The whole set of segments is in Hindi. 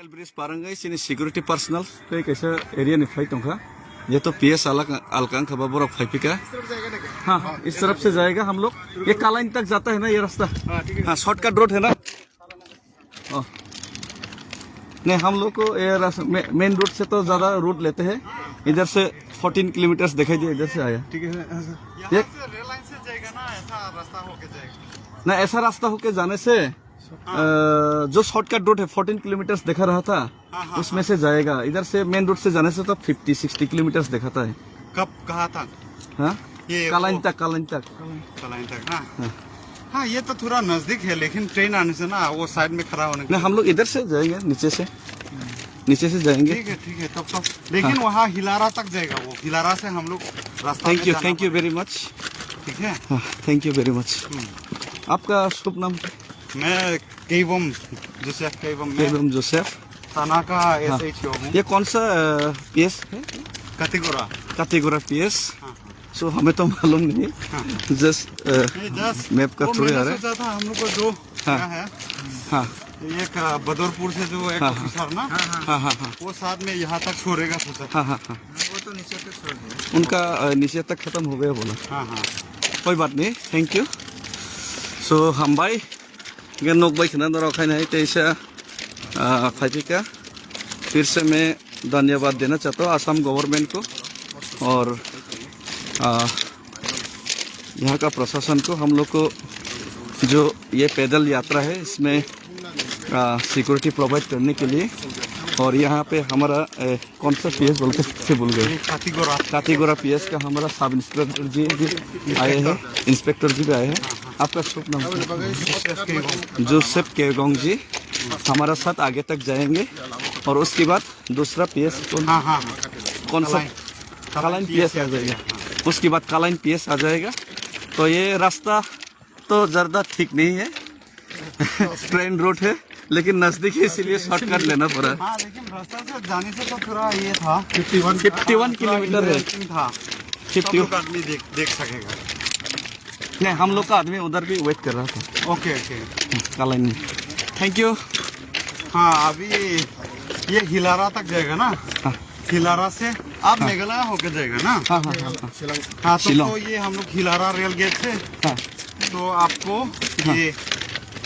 रेल ब्रिज पारंगई सिनी सिक्योरिटी पर्सनल कई कैसा एरिया ने फाइट होगा। ये तो पीएस अलकांक खबर फाइपी का। हाँ हाँ इस तरफ से जाएगा हम लोग। ये कालाइन तक जाता है ना ये रास्ता। हाँ शॉर्टकट रोड है ना। नहीं हम लोग को ये मेन रोड से तो ज्यादा रूट लेते हैं। इधर से 14 किलोमीटर दिखाई दिया इधर से आया। ठीक है रेल लाइन से जाएगा ना ऐसा रास्ता होके जाएगा ना। ऐसा रास्ता होके जाने से जो शॉर्टकट रूट है 14 किलोमीटर दिखा रहा था उसमें से जाएगा। इधर से मेन रोड से जाने से तो 50-60 किलोमीटर दिखाता है। कब कहा था? हाँ कालाइन तक हाँ ये तो थोड़ा नजदीक है लेकिन ट्रेन आने से ना वो साइड में खड़ा होने। नहीं हम लोग इधर से जाएंगे नीचे से जाएंगे। ठीक है तब तो लेकिन वहाँ हिलारा तक जाएगा। वो हिलारा से हम लोग रास्ता। Thank you very much. ठीक है थैंक यू वेरी मच। आपका शुभ नाम? मैं केवम जोसेफ थाना का SHO हूँ। ये कौन सा पीएस है? कातीगोरा पीएस। सो हमें तो मालूम नहीं। जस्ट मैप का थ्रू आ रहा है। हम लोग को जो है हाँ एक बदरपुर से जो एक ऑफिसर ना वो साथ में यहाँ तक छोड़ेगा। हाँ वो तो नीचे तक छोड़ दिया। उनका नीचे तक खत्म हो गया बोला। हाँ कोई बात नहीं थैंक यू। सो हम भाई नोक बाई खाना रखाना है तैसा फाइपी का। फिर से मैं धन्यवाद देना चाहता हूँ आसाम गवर्नमेंट को और यहाँ का प्रशासन को। हम लोग को जो ये पैदल यात्रा है इसमें सिक्योरिटी प्रोवाइड करने के लिए। और यहाँ पे हमारा कौन सा पीएस बोल के भूल गए। कातीगोरा पीएस का हमारा सब इंस्पेक्टर जी भी आए हैं, इंस्पेक्टर जी भी आए हैं। आपका शुभ नाम? जोसेफ केवगोंग जी हमारा साथ आगे तक जाएंगे। और उसके बाद दूसरा पीएस कौन सा? कालाइन पीएस आ जाएगा। उसके बाद कालाइन पीएस आ जाएगा। तो ये रास्ता तो ज़्यादा ठीक नहीं है ट्रेन रूट है लेकिन नजदीक है इसीलिए शॉर्टकट लेना पड़ा। हाँ, लेकिन रास्ता से जाने से तो थोड़ा ये था 51 किलोमीटर है। 51 आदमी देख सकेगा। नहीं हम लोग का आदमी उधर भी वेट कर रहा था। ओके कालाइन में। Thank you. हाँ अभी ये हिलारा तक जाएगा ना। हिलारा से आप मेघालय होके जाएगा ना। हाँ तो ये हम लोग हिलारा रेल गेट से तो आपको ये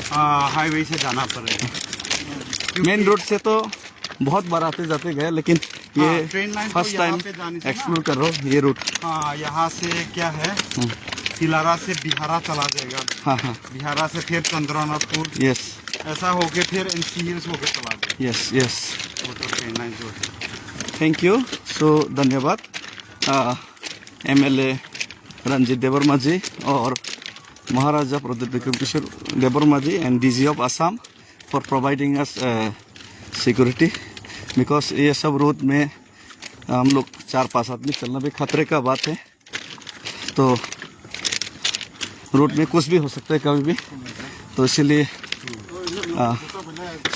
हाईवे से जाना पड़ेगा। मेन रोड से तो बहुत बार आते जाते गए लेकिन ये train line first time explore कर रहा हूँ ये रूट। हाँ यहाँ से क्या है हिलारा से बिहारा चला जाएगा। हाँ बिहारा से फिर चंद्रनाथपुर। यस ऐसा होके फिर NC हिल्स होके चला जाएगा। यस वो तो ट्रेन लाइन जो है। Thank you. सो धन्यवाद MLA रंजीत देवर्मा जी और Maharaja Pradeep Bikram Kishore Debbarma ji and DG of Assam for providing us security because ये सब रोड में हम लोग 4-5 आदमी चलना भी खतरे का बात है। तो रोड में कुछ भी हो सकता है कभी भी। तो इसीलिए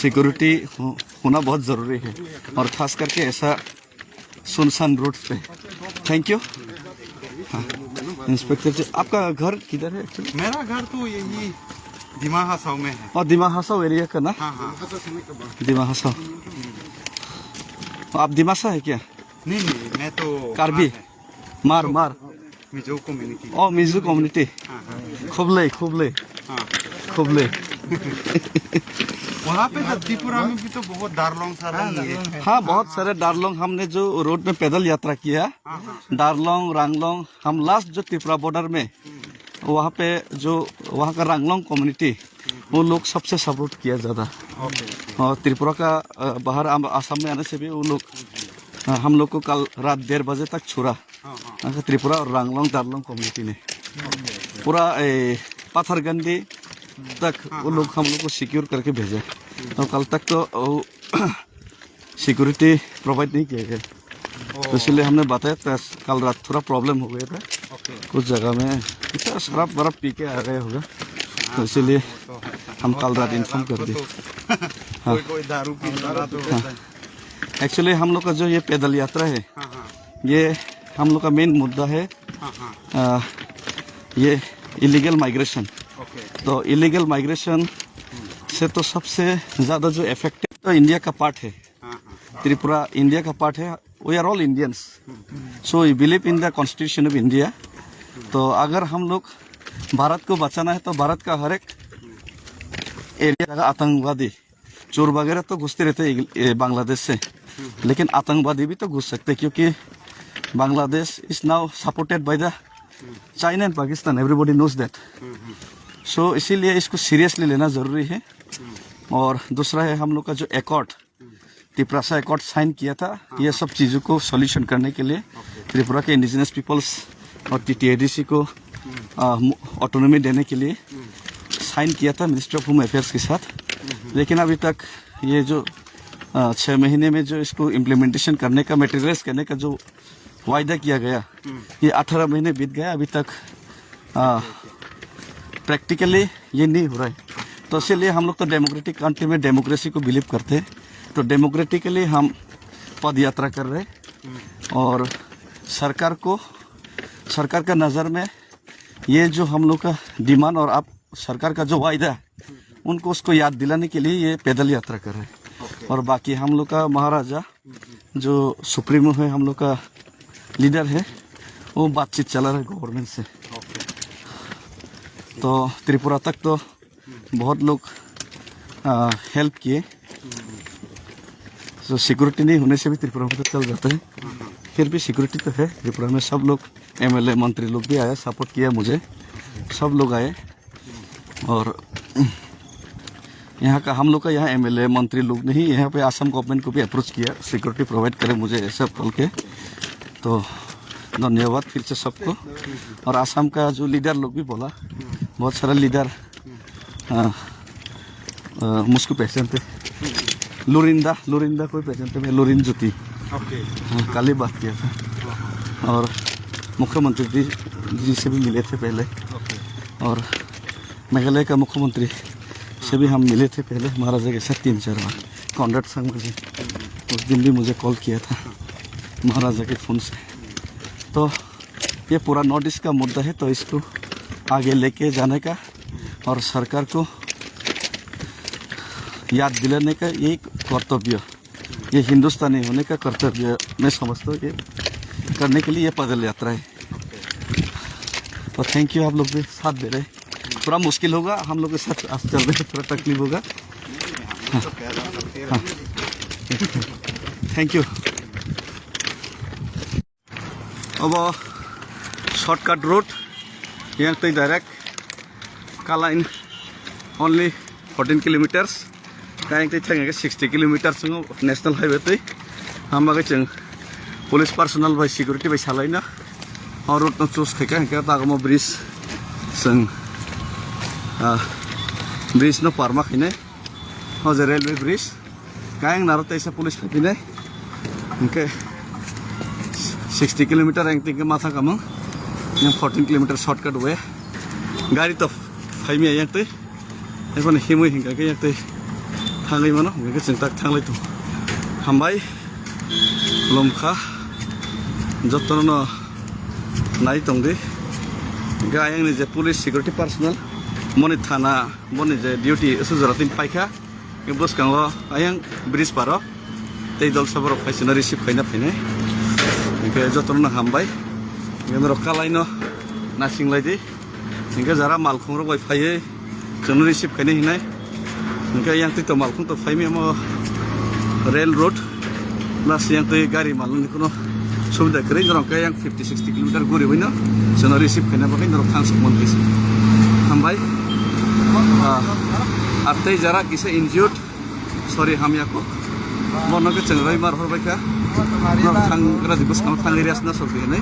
सिक्योरिटी होना बहुत ज़रूरी है और ख़ास करके ऐसा सुनसान रोड पे। Thank you. इंस्पेक्टर जी आपका घर किधर है एक्चुअली? मेरा घर तो यही दिमा हसाओ में है। और दिमा हसाओ एरिया का ना? हाँ दिमा हसाओ। आप दिमासा है क्या? नहीं मैं तो कार्बी मार मिजो कम्युनिटी। ओ मिजो कम्युनिटी। खुबले वहाँ पे त्रिपुरा में भी तो बहुत डारलोंग सारा है। हाँ बहुत सारे डारलोंग। हमने जो रोड में पैदल यात्रा किया डारलोंग रांगलोंग। हम लास्ट जो त्रिपुरा बॉर्डर में वहाँ पे जो वहाँ का रांगलोंग कम्युनिटी वो लोग सबसे सपोर्ट किया ज़्यादा। और त्रिपुरा का बाहर आसाम में आने से भी वो लोग हम लोग को कल रात 1:30 बजे तक छोड़ा त्रिपुरा और रांगलोंग डारलोंग कम्युनिटी ने। पूरा पाथरगंडी तक वो लोग हम लोग को सिक्योर करके भेजे। तो कल तक तो सिक्योरिटी प्रोवाइड नहीं किया गया। तो इसलिए हमने बताया था कल रात थोड़ा प्रॉब्लम हो गया था कुछ जगह में। इतना शराब बर्फ पी के आ गए होगा तो इसीलिए हम कल रात इन्फॉर्म कर दिए। कोई दारू पी रहा तो एक्चुअली हम लोग का जो ये पैदल यात्रा है ये हम लोग का मेन मुद्दा है ये इलीगल माइग्रेशन। तो इलीगल माइग्रेशन से तो सबसे ज़्यादा जो इफेक्टिव तो इंडिया का पार्ट है, हाँ त्रिपुरा इंडिया का पार्ट है। We are all Indians, so we believe in the constitution of India. तो अगर हम लोग भारत को बचाना है तो भारत का हर एक एरिया का आतंकवादी चोर वगैरह तो घुसते रहते हैं बांग्लादेश से, लेकिन आतंकवादी भी तो घुस सकते हैं, क्योंकि Bangladesh is now supported by the China and Pakistan, everybody knows that. So इसीलिए इसको सीरियसली लेना जरूरी है। और दूसरा है हम लोग का जो एकॉर्ड, त्रिपुरा एकॉर्ड साइन किया था, ये सब चीज़ों को सॉल्यूशन करने के लिए त्रिपुरा के इंडिजिनस पीपल्स और TTADC को ऑटोनॉमी देने के लिए साइन किया था मिनिस्ट्री ऑफ होम अफेयर्स के साथ। लेकिन अभी तक ये जो 6 महीने में जो इसको इम्प्लीमेंटेशन करने का, मटेरियलाइज करने का जो वायदा किया गया, ये 18 महीने बीत गया, अभी तक प्रैक्टिकली ये नहीं हो रहा है। तो इसलिए हम लोग तो डेमोक्रेटिक कंट्री में डेमोक्रेसी को बिलीव करते हैं, तो डेमोक्रेटिकली हम पद यात्रा कर रहे हैं। और सरकार का नज़र में ये जो हम लोग का डिमांड और आप सरकार का जो वायदा है, उनको उसको याद दिलाने के लिए ये पैदल यात्रा कर रहे हैं। और बाकी हम लोग का महाराजा जो सुप्रीमो है, हम लोग का लीडर है, वो बातचीत चला रहा है गवर्नमेंट से। तो त्रिपुरा तक तो बहुत लोग हेल्प किए, तो सिक्योरिटी नहीं होने से भी त्रिपुरा में तो चल जाता है। फिर भी सिक्योरिटी तो है त्रिपुरा में। सब लोग MLA मंत्री लोग भी आए, सपोर्ट किया मुझे, सब लोग आए। और यहाँ का हम लोग का यहाँ MLA मंत्री लोग नहीं, यहाँ पे आसाम गवर्नमेंट को भी अप्रोच किया, सिक्योरिटी प्रोवाइड करे मुझे ऐसा बोल के। तो धन्यवाद फिर से सबको। और आसाम का जो लीडर लोग भी बोला, बहुत सारा लीडर मुझको पहचानते, लोरिंदा कोई पहचानते, मैं लोरिन ज्योति कल ही बात किया था। और मुख्यमंत्री जी से भी मिले थे पहले, और मेघालय का मुख्यमंत्री से भी हम मिले थे पहले, महाराजा के साथ 3-4 बार। कॉन्रेड संघ जी उस दिन भी मुझे कॉल किया था महाराजा के फ़ोन से। तो ये पूरा नॉर्थ ईस्ट का मुद्दा है, तो इसको आगे लेके जाने का और सरकार को याद दिलाने का ये कर्तव्य, ये हिंदुस्तानी होने का कर्तव्य मैं समझता हूँ। ये करने के लिए ये पैदल यात्रा है। तो थैंक यू, आप लोग भी साथ दे रहे। थोड़ा मुश्किल होगा, हम लोग के साथ आज चल रहे, थोड़ा तकलीफ होगा। हाँ, थैंक यू। अब शॉर्टकट रोड यहाँ तो डायरेक्ट कालाइन ओनली 14 किलोमीटर्स कहीं तो 60 किलोमीटर्स नेशनल हाईवे तो हम जों police personnel by security by सालायना और रोड चूज थे क्या तागम ब्रिज जों ब्रिज न पारमा खैने हजे रेलवे ब्रिज कहीं नारो तैसा पुलिस फैने इनके 60 किलोमीटर एंग माथा कम 14 किलोमीटर शॉर्टकट हुए गाड़ी तो फाइमी यहाँ तो एखन हिमै हिंगा के यहाँ थांगै मानो बेखौ जों दा थांलाय तो हामबाय लमखा जतन नाय दंदि गाय आंनि जे पुलिस सिक्योरिटी पार्सोनेल मनि थाना मनि जे डिउटी सुजरातिन पाइखा बसकांग आयं ब्रिज पार तै दल साबर फाइसना रिसिभ खायना फैनाय इनके जतन हामबाय इनर कालायनो नासिंलायदि इनके जरा मालखुंग बाय फायै जों रिसिभ खायना हिनाय इनके yang तो मालखुंग तो फाइमी हम रेल रोड प्लस yang गाड़ी मालनि कुनो सुविधा करे जरं के yang 50-60 किलोमीटर गुरि होइन जों रिसिभ खायना बाय नर थांस मनदिस हामबाय आतै जरा किसे इंज्यूर्ड सॉरी हम याको मनके जों रैमार हरबायखा थांग्रा बसकांग थांगिरियासना सफै नै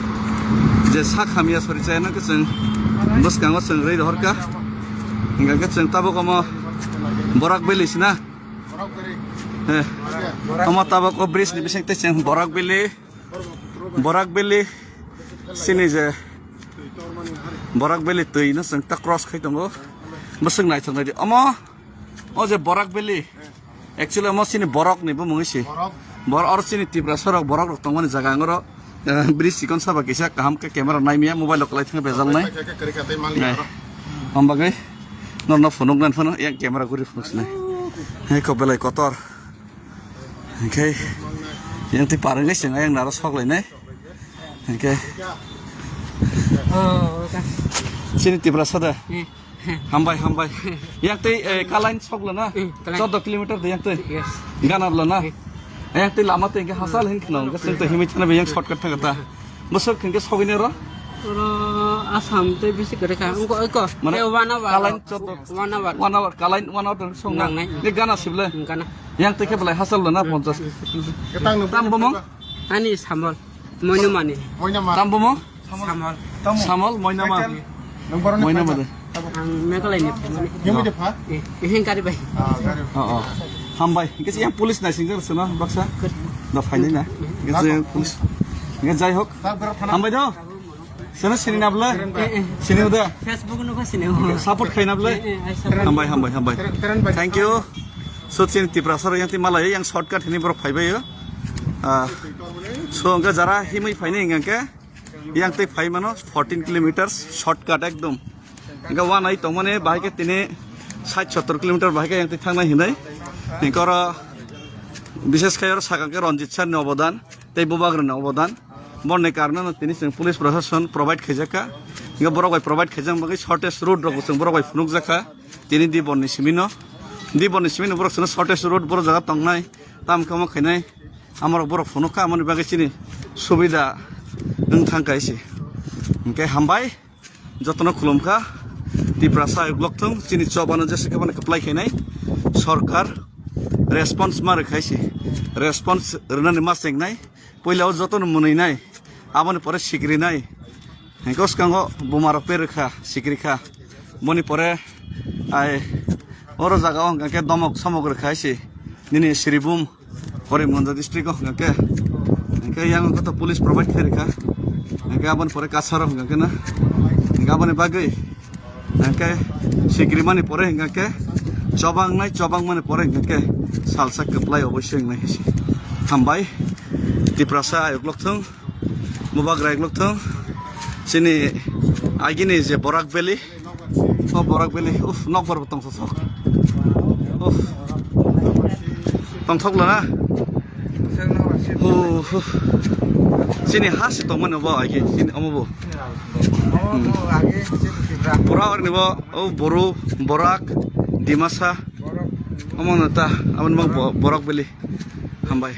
जे सा खामिया सरि चायना के जों बसकांग जों रै हरका इंगा जों ताबकम बराक बेलिसना हम ताबक ब्रिज नि बिसेंते जों बराक बेली सिनि जे बराक बेली तैना जों ता क्रॉस खाय दंगो बसों नायथांनायदि अमा ओ जे बराक बेली एक्चुअली अमा सिनि बरक निबो मुंगिसि बर और सिनि तिब्रा सरक बरक रक्तंगनि जागा अंगरो ब्रिज सिकन साबा किसा काम के कैमरा नायमिया मोबाइल लकलाय थंग बेजाल नाय हम बागै नरना फोनक नान फोन एक camera गुरि फुसने hey कबेलाय Qatar Okay. Yang ti parang guys yang naro sok lai nai. Okay. Oh, kan. Sini ti prasada. Hambai. Yang ti kalain sok la na. 14 kilometer de yang ti. Yes. Ganar la na. Yang ti lama ti hasal hin khnong. Gasing ti himit na yang shortcut thagata. Masuk khenge sogine ro. Oro Assam te bisi kare ka. Iko. Mana? 1 hour. Kalain 1 hour. 1 hour kalain 1 hour song na. Ni gana sible. Kana. Yang ti ke belai hasal la na 50. Tam bomong? Ani sambal. Moino mani. Tam bomong? Sambal. Samal moinama. Moinama de. Ang mekalai ni. Yung di pa? Ihin kari bai. Oh. Hambai. Kasi yang polis na singgah sana baksa. Da faini na. Kasi polis. Nggak jai hok. Hambai do. Sana sini nabla. Sini udah. Facebook no kasine. Support kain nabla. Hambai. Thank you. So sini tiprasar yang timalai yang shortcut ini baru faibai ya. So enggak jara himai faini enggak yang te fai mano 14 kilometers shortcut ekdom. Enggak wan ai tomone bahai ke tine 60-70 kilometer bahai ke yang te thangna hinai. Engkara বিশেষ করে সাকাকে রঞ্জিত স্যার অবদান তাই বুবাগ্রের অবদান বন্যে কারণে তিনি পুলিশ প্রশাসন প্রোভাইড খেজাকা ইঙ্গা বড় গাই প্রোভাইড খেজাং বাকি শর্টেস্ট রোড রকম বড় গাই ফুনুক জাকা তিনি দি বন্যে সিমিনো বড় শর্টেস্ট রোড বড় জায়গা তংনাই তাম কামা খাইনাই আমার বড় ফুনুকা আমার বাকি চিনি সুবিধা নों थांखायसै ओंखाय हामबाय जतन खुलुमखा तिप्रासा ब्लकथं चिनि चबानो जेसे खामानि कप्लाय खायनाय सरकार रेसपन्स मारे खायसै रेसपन्स रनानि मा सेंनाय पहिलाव जतन मोनैनाय आबनि परे सिग्रिनाय हेंकस कांगो बुमारो पेरखा सिग्रिखा मनि परे आय ओरो जागाव गाके दमक समग्र खायसै निनि श्रीबुम करिमगंज डिस्ट्रिक्ट गाके हेंके yang kata पुलिस प्रोवाइड खायरिखा हेंके आबनि परे कासार गाके ना हेंके आबनि बागै हेंके सिग्रिमानि परे हेंके चबांग माने परे हेंके सालसा कप्लाय अवश्य हेंनाय हिसि हामबाय तिप्रासा आयग्लकथं मुबाग्रा आयग्लकथं सिनि आगिनि जे बराक बेली उफ नकबर तंसक उफ तंथकलाना सिनि हासि तंमोन बा आगे सिनि अमबो पुरा अरनिबो औ बरु बराक दिमासा अमनता आमन बराक बेली हामबाय